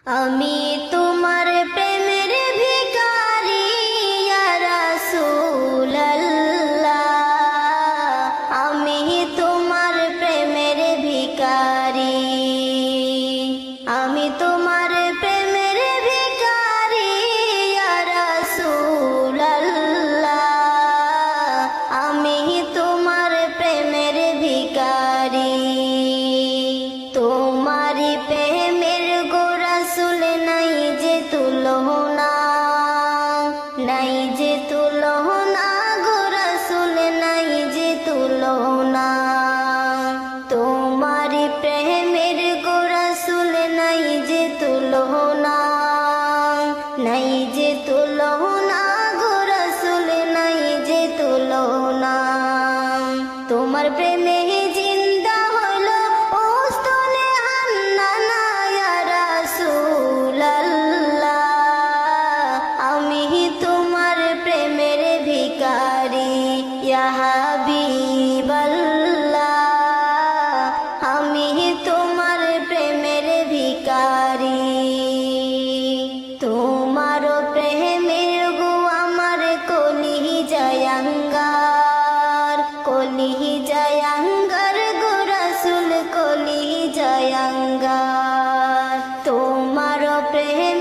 আমি তোমার প্রেমের ভিখারি ইয়া রাসূলুল্লাহ, আমি তোমার প্রেমের ভিখারি, আমি তোমার প্রেমের ভিখারি ইয়া রাসূলুল্লাহ, আমি তোমার প্রেমের ভিখারি। তোমারি প্রেমের গো রাসূল নাই যে তুলনা, নাই যে তুলনা গো রাসূল নাই যে তুলনা। তোমারি প্রেমের গো রাসূল নাই যে তুলনা, নাই যে তুলনা গো রাসূল নাই যে তুলনা। তোমার প্রেমে জিন্দা হলো ওস্তলে হান্নানা ইয়া রাসূলুল্লাহ, আমি তোমার প্রেমের ভিখারি ইয়া হাবিবাল্লাহ, আমি তোমার প্রেমের ভিখারি। তোমার প্রেমের গো আমার কলিজায় আঙ্গার, কলিজায় আঙ্গার গো রাসূল কলিজায় আঙ্গার। তোমার প্রেম